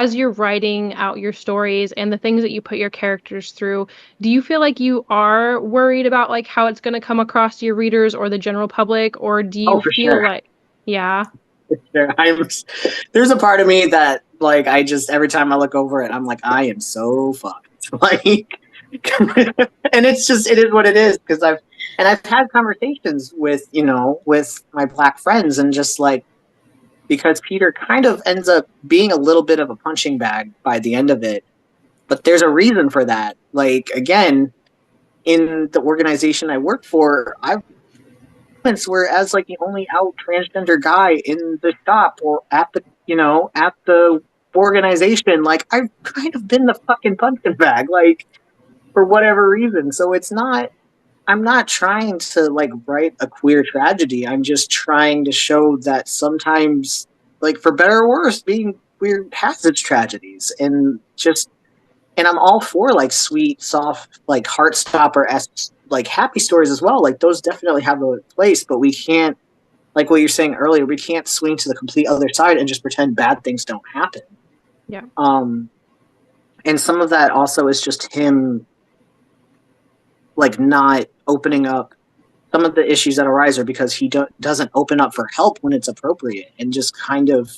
as you're writing out your stories and the things that you put your characters through, do you feel like you are worried about like how it's going to come across to your readers or the general public, or do Oh, you for feel sure. like, yeah, For sure. There's a part of me that like I just every time I look over it, I'm like, I am so fucked. Like and it is what it is because I've had conversations with, with my black friends and just like because Peter kind of ends up being a little bit of a punching bag by the end of it. But there's a reason for that. Like again, in the organization I work for, I've where as like the only out transgender guy in the shop or at the at the organization, like I've kind of been the fucking punching bag, like for whatever reason. So I'm not trying to like write a queer tragedy. I'm just trying to show that sometimes, like for better or worse, being queer has its tragedies, and I'm all for like sweet, soft, like heartstopper like happy stories as well. Like those definitely have a place, but we can't, like what you're saying earlier, we can't swing to the complete other side and just pretend bad things don't happen. yeah, Um, and some of that also is just him like not opening up. Some of the issues that arise are because he doesn't open up for help when it's appropriate, and just kind of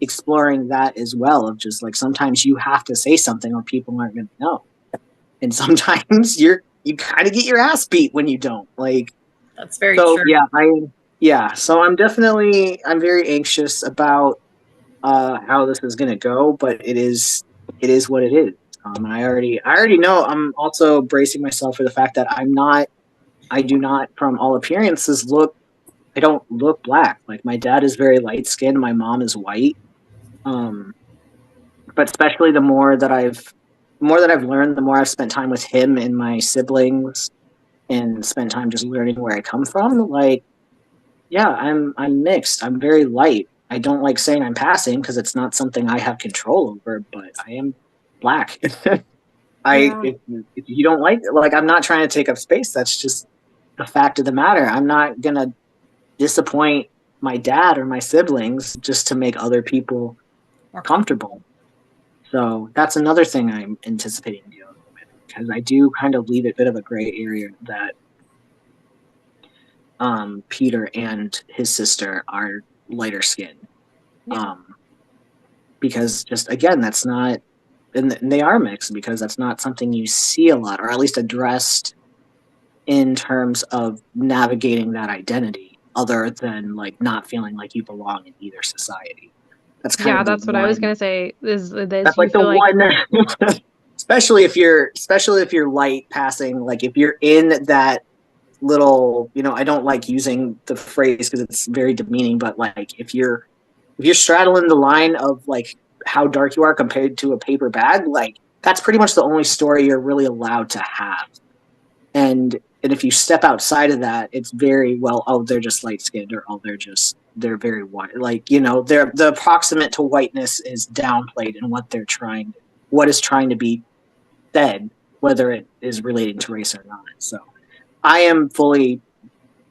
exploring that as well. Of just like sometimes you have to say something or people aren't going to know, and sometimes you kind of get your ass beat when you don't. Like That's very so, true. yeah. So I'm very anxious about how this is going to go, but it is what it is. I already know. I'm also bracing myself for the fact that I do not, from all appearances, I don't look black. Like my dad is very light skinned, my mom is white. Um, but especially the more that I've learned, the more I've spent time with him and my siblings, and spent time just learning where I come from. Like, yeah, I'm mixed. I'm very light. I don't like saying I'm passing because it's not something I have control over, but I am black. yeah, If you don't like I'm not trying to take up space. That's just the fact of the matter. I'm not gonna disappoint my dad or my siblings just to make other people More comfortable. So that's another thing I'm anticipating dealing with, because I do kind of leave a bit of a gray area that Peter and his sister are lighter skinned. yeah. Because just again, that's not, and they are mixed because that's not something you see a lot, or at least addressed in terms of navigating that identity, other than like not feeling like you belong in either society. That's kind Yeah, of the that's what I was one. gonna say. Is this That's you like the feel like, one. Especially if you're light passing, like if you're in that little, I don't like using the phrase because it's very demeaning, but like if you're straddling the line of like how dark you are compared to a paper bag, like that's pretty much the only story you're really allowed to have. And if you step outside of that, it's very well, oh, they're just light skinned, or oh, they're very white. Like, they're the approximate to whiteness is downplayed in what is trying to be said, whether it is relating to race or not. So I am fully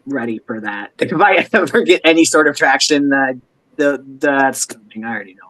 ready for that. If I ever get any sort of traction, that's coming. I already know